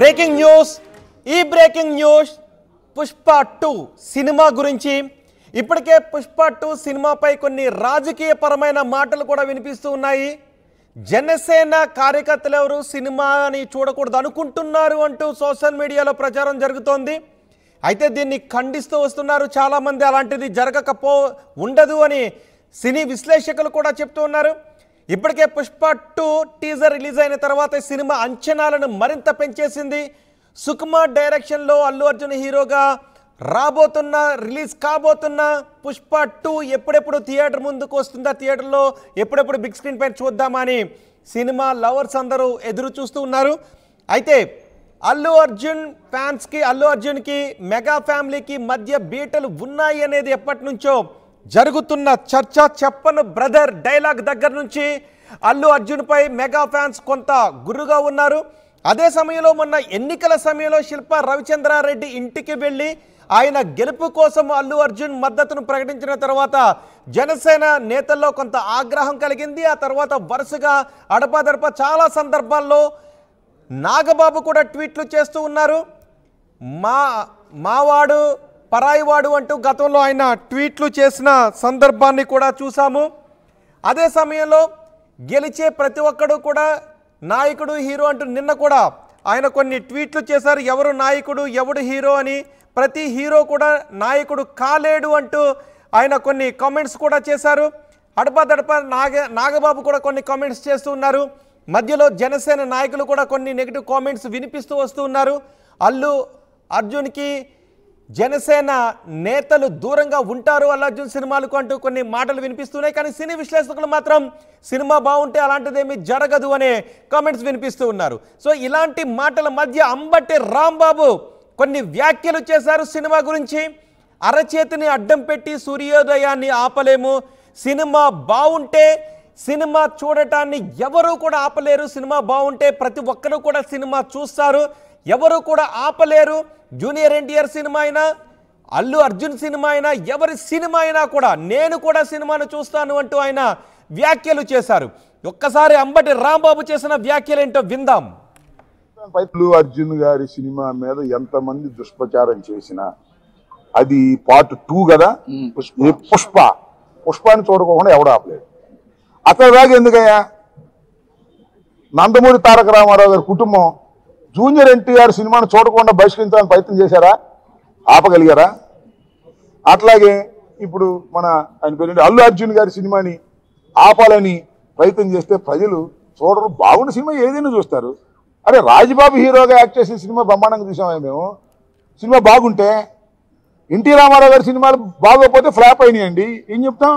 Breaking news ఈ breaking news Pushpa 2 cinema గురించి ఇప్పటికే పుష్ప 2 సినిమాపై కొన్ని రాజకీయపరమైన మాటలు కూడా వినిపిస్తూ ఉన్నాయి. జనసేన కార్యకర్తలు ఎవరు సినిమాని చూడకూడదు అనుకుంటున్నారు అంటూ సోషల్ మీడియాలో ప్రచారం జరుగుతోంది. అయితే దీన్ని ఖండిస్తూ వస్తున్నారు చాలా మంది. అలాంటిది ఉండదు అని సినీ విశ్లేషకులు కూడా చెప్తూ ఉన్నారు. ఇప్పటికే పుష్ప 2 టీజర్ రిలీజ్ అయిన తర్వాత సినిమా అంచనాలను మరింత పెంచేసింది. సుకుమార్ డైరెక్షన్లో అల్లు అర్జున్ హీరోగా రాబోతున్న రిలీజ్ కాబోతున్న పుష్ప 2 ఎప్పుడెప్పుడు థియేటర్ ముందుకు వస్తుందా, థియేటర్లో ఎప్పుడెప్పుడు బిగ్ స్క్రీన్ పైన చూద్దామని సినిమా లవర్స్ అందరూ ఎదురు చూస్తూ ఉన్నారు. అయితే అల్లు అర్జున్ ఫ్యాన్స్కి, అల్లు అర్జున్కి, మెగా ఫ్యామిలీకి మధ్య బీటలు ఉన్నాయి అనేది ఎప్పటి నుంచో జరుగుతున్న చర్చ. చెప్పను బ్రదర్ డైలాగ్ దగ్గర నుంచి అల్లు అర్జున్పై మెగా ఫ్యాన్స్ కొంత గురుగా ఉన్నారు. అదే సమయంలో మొన్న ఎన్నికల సమయంలో శిల్పా రవిచంద్రారెడ్డి ఇంటికి వెళ్ళి ఆయన గెలుపు కోసం అల్లు అర్జున్ మద్దతును ప్రకటించిన తర్వాత జనసేన నేతల్లో కొంత ఆగ్రహం కలిగింది. ఆ తర్వాత వరుసగా అడపాదడప చాలా సందర్భాల్లో నాగబాబు కూడా ట్వీట్లు చేస్తూ ఉన్నారు. మావాడు పరాయివాడు అంటూ గతంలో ఆయన ట్వీట్లు చేసిన సందర్భాన్ని కూడా చూసాము. అదే సమయంలో గెలిచే ప్రతి ఒక్కడు కూడా నాయకుడు హీరో అంటూ నిన్న కూడా ఆయన కొన్ని ట్వీట్లు చేశారు. ఎవరు నాయకుడు ఎవడు హీరో అని, ప్రతి హీరో కూడా నాయకుడు కాలేడు అంటూ ఆయన కొన్ని కామెంట్స్ కూడా చేశారు. అడపదడప నాగబాబు కూడా కొన్ని కామెంట్స్ చేస్తూ ఉన్నారు. మధ్యలో జనసేన నాయకులు కూడా కొన్ని నెగిటివ్ కామెంట్స్ వినిపిస్తూ వస్తూ ఉన్నారు. అల్లు అర్జున్కి జనసేన నేతలు దూరంగా ఉంటారు అల్లు అర్జున్ సినిమాలకు అంటూ కొన్ని మాటలు వినిపిస్తున్నాయి. కానీ సినీ విశ్లేషకులు మాత్రం సినిమా బాగుంటే అలాంటిదేమీ జరగదు అనే కామెంట్స్ వినిపిస్తూ ఉన్నారు. సో ఇలాంటి మాటల మధ్య అంబటి రాంబాబు కొన్ని వ్యాఖ్యలు చేశారు సినిమా గురించి. అరచేతిని అడ్డం పెట్టి సూర్యోదయాన్ని ఆపలేము, సినిమా బాగుంటే సినిమా చూడటాన్ని ఎవరు కూడా ఆపలేరు, సినిమా బాగుంటే ప్రతి ఒక్కరు కూడా సినిమా చూస్తారు, ఎవరు కూడా ఆపలేరు. జూనియర్ ఎన్టీఆర్ సినిమా అయినా, అల్లు అర్జున్ సినిమా అయినా, ఎవరి సినిమా అయినా కూడా నేను కూడా సినిమాను చూస్తాను అంటూ ఆయన వ్యాఖ్యలు చేశారు. ఒక్కసారి అంబటి రాంబాబు చేసిన వ్యాఖ్యలు ఏంటో విందాం. అల్లు అర్జున్ గారి సినిమా మీద ఎంతమంది దుష్ప్రచారం చేసినా అది పార్ట్ 2 కదా. పుష్పాన్ని చూడకోకుండా ఎవడు ఆపలేదు. అతని దాకా ఎందుకయ్యా? నందమూరి తారక రామారావు గారి కుటుంబం జూనియర్ ఎన్టీఆర్ సినిమాను చూడకుండా బహిష్కరించాలని ప్రయత్నం చేశారా? ఆపగలిగారా? అట్లాగే ఇప్పుడు ఆయన పేరు అల్లు అర్జున్ గారి సినిమాని ఆపాలని ప్రయత్నం చేస్తే ప్రజలు చూడరు. బాగున్న సినిమా ఏదైనా చూస్తారు. అరే రాజబాబు హీరోగా యాక్ట్ చేసిన సినిమా బ్రహ్మాండంగా చూసామే మేము. సినిమా బాగుంటే, ఎన్టీ రామారావు గారి సినిమాలు బాగోకపోతే ఫ్లాప్ అయినాయండి. ఏం చెప్తాం?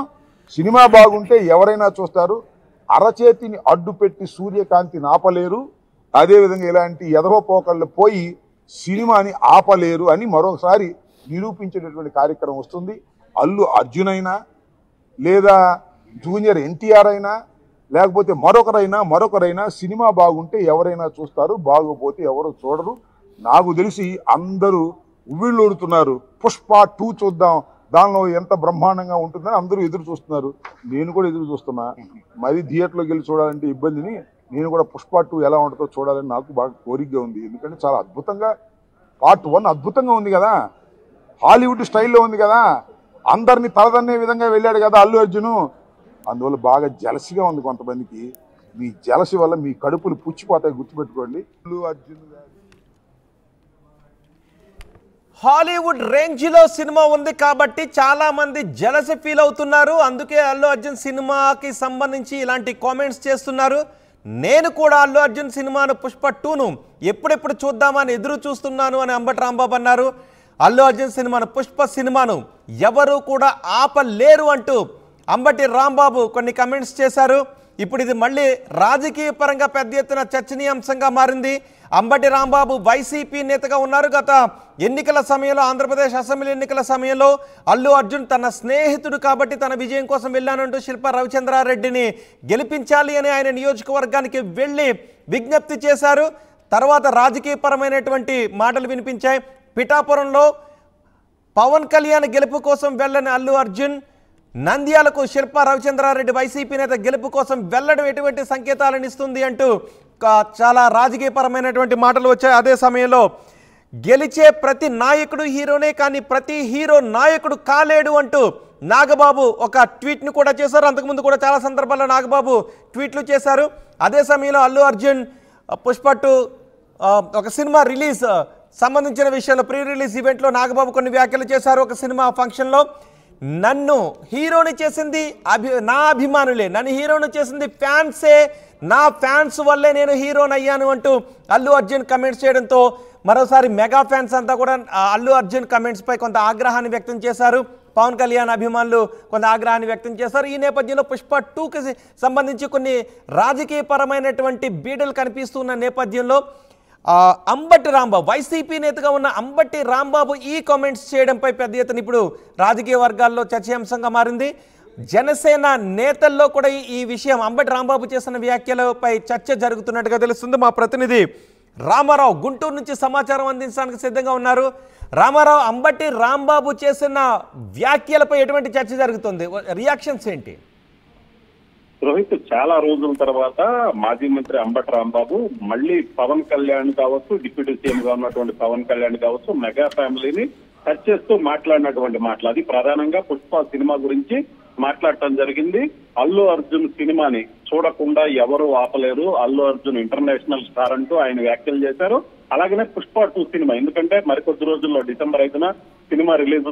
సినిమా బాగుంటే ఎవరైనా చూస్తారు. అరచేతిని అడ్డు పెట్టి సూర్యకాంతిని ఆపలేరు, అదేవిధంగా ఇలాంటి ఎదవపోకళ్ళు పోయి సినిమాని ఆపలేరు అని మరొకసారి నిరూపించేటటువంటి కార్యక్రమం వస్తుంది. అల్లు అర్జున్ అయినా, లేదా జూనియర్ ఎన్టీఆర్ అయినా, లేకపోతే మరొకరైనా సినిమా బాగుంటే ఎవరైనా చూస్తారు, బాగోపోతే ఎవరు చూడరు. నాకు తెలిసి అందరూ ఉవ్విళ్ళూరుతున్నారు. పుష్ప 2 చూద్దాం, దానిలో ఎంత బ్రహ్మాండంగా ఉంటుందని అందరూ ఎదురు చూస్తున్నారు. నేను కూడా ఎదురు చూస్తున్నా. మరి థియేటర్లోకి వెళ్ళి చూడాలంటే ఇబ్బందిని, నేను కూడా పుష్ప 2 ఎలా ఉంటుందో చూడాలని నాకు బాగా కోరికగా ఉంది. ఎందుకంటే చాలా అద్భుతంగా, పార్ట్ 1 అద్భుతంగా ఉంది కదా, హాలీవుడ్ స్టైల్లో ఉంది కదా, అందరినీ తలదన్నే విధంగా వెళ్ళాడు కదా అల్లు అర్జును. అందువల్ల బాగా జలసిగా ఉంది కొంతమందికి. మీ జలసి వల్ల మీ కడుపులు పుచ్చిపోతాయి, గుర్తుపెట్టుకోండి. అల్లు అర్జున్ గారు హాలీవుడ్ రేంజ్లో సినిమా ఉంది కాబట్టి చాలా మంది జలసి ఫీల్ అవుతున్నారు. అందుకే అల్లు అర్జున్ సినిమాకి సంబంధించి ఇలాంటి కామెంట్స్ చేస్తున్నారు. నేను కూడా అల్లు అర్జున్ సినిమాను పుష్ప 2ను ఎప్పుడెప్పుడు చూద్దామని ఎదురు చూస్తున్నాను అని అంబటి రాంబాబు అన్నారు. అల్లు అర్జున్ సినిమాను, పుష్ప సినిమాను ఎవరు కూడా ఆపలేరు అంటూ అంబటి రాంబాబు కొన్ని కమెంట్స్ చేశారు. ఇప్పుడు ఇది మళ్ళీ రాజకీయ పరంగా పెద్ద ఎత్తున చర్చనీయాంశంగా మారింది. అంబటి రాంబాబు వైసీపీ నేతగా ఉన్నారు. గత ఎన్నికల సమయంలో, ఆంధ్రప్రదేశ్ అసెంబ్లీ ఎన్నికల సమయంలో అల్లు అర్జున్ తన స్నేహితుడు కాబట్టి తన విజయం కోసం వెళ్ళానంటూ శిల్పా రవిచంద్రారెడ్డిని గెలిపించాలి అని ఆయన నియోజకవర్గానికి వెళ్ళి విజ్ఞప్తి చేశారు. తర్వాత రాజకీయపరమైనటువంటి మాటలు వినిపించాయి. పిఠాపురంలో పవన్ కళ్యాణ్ గెలుపు కోసం వెళ్ళని అల్లు అర్జున్ నంద్యాలకు శిల్పా రవిచంద్రారెడ్డి వైసీపీ నేత గెలుపు కోసం వెళ్లడం ఎటువంటి సంకేతాలను ఇస్తుంది అంటూ చాలా రాజకీయపరమైనటువంటి మాటలు వచ్చాయి. అదే సమయంలో గెలిచే ప్రతి నాయకుడు హీరోనే, కానీ ప్రతి హీరో నాయకుడు కాలేడు అంటూ నాగబాబు ఒక ట్వీట్ను కూడా చేశారు. అంతకుముందు కూడా చాలా సందర్భాల్లో నాగబాబు ట్వీట్లు చేశారు. అదే సమయంలో అల్లు అర్జున్ పుష్ప 2 ఒక సినిమా రిలీజ్ సంబంధించిన విషయంలో ప్రీ రిలీజ్ ఈవెంట్లో నాగబాబు కొన్ని వ్యాఖ్యలు చేశారు. ఒక సినిమా ఫంక్షన్లో నన్ను హీరోని చేసింది నా అభిమానులే, నన్ను హీరోని చేసింది ఫ్యాన్సే, నా ఫ్యాన్స్ వల్లే నేను హీరోని అయ్యాను అంటూ అల్లు అర్జున్ కమెంట్స్ చేయడంతో మరోసారి మెగా ఫ్యాన్స్ అంతా కూడా అల్లు అర్జున్ కమెంట్స్పై కొంత ఆగ్రహాన్ని వ్యక్తం చేశారు. పవన్ కళ్యాణ్ అభిమానులు కొంత ఆగ్రహాన్ని వ్యక్తం చేశారు. ఈ నేపథ్యంలో పుష్ప 2కి సంబంధించి కొన్ని రాజకీయపరమైనటువంటి బీడలు కనిపిస్తున్న నేపథ్యంలో అంబటి రాంబాబు, వైసీపీ నేతగా ఉన్న అంబటి రాంబాబు ఈ కామెంట్స్ చేయడంపై పెద్ద ఎత్తున ఇప్పుడు రాజకీయ వర్గాల్లో చర్చాంశంగా మారింది. జనసేన నేతల్లో కూడా ఈ విషయం అంబటి రాంబాబు చేసిన వ్యాఖ్యలపై చర్చ జరుగుతున్నట్టుగా తెలుస్తుంది. మా ప్రతినిధి రామారావు గుంటూరు నుంచి సమాచారం అందించడానికి సిద్ధంగా ఉన్నారు. రామారావు, అంబటి రాంబాబు చేసిన వ్యాఖ్యలపై ఎటువంటి చర్చ జరుగుతుంది, రియాక్షన్స్ ఏంటి? రోహిత్, చాలా రోజుల తర్వాత మాజీ మంత్రి అంబటి రాంబాబు మళ్ళీ పవన్ కళ్యాణ్ కావచ్చు, డిప్యూటీ సీఎం గా ఉన్నటువంటి పవన్ కళ్యాణ్ కావచ్చు, మెగా ఫ్యామిలీని టచ్ చేస్తూ మాట్లాడినటువంటి మాటలు. అది ప్రధానంగా పుష్ప సినిమా గురించి మాట్లాడటం జరిగింది. అల్లు అర్జున్ సినిమాని చూడకుండా ఎవరు ఆపలేరు, అల్లు అర్జున్ ఇంటర్నేషనల్ స్టార్ అంటూ ఆయన వ్యాఖ్యలు చేశారు. అలాగనే పుష్ప 2 సినిమా, ఎందుకంటే మరికొద్ది రోజుల్లో డిసెంబర్ 5న సినిమా రిలీజ్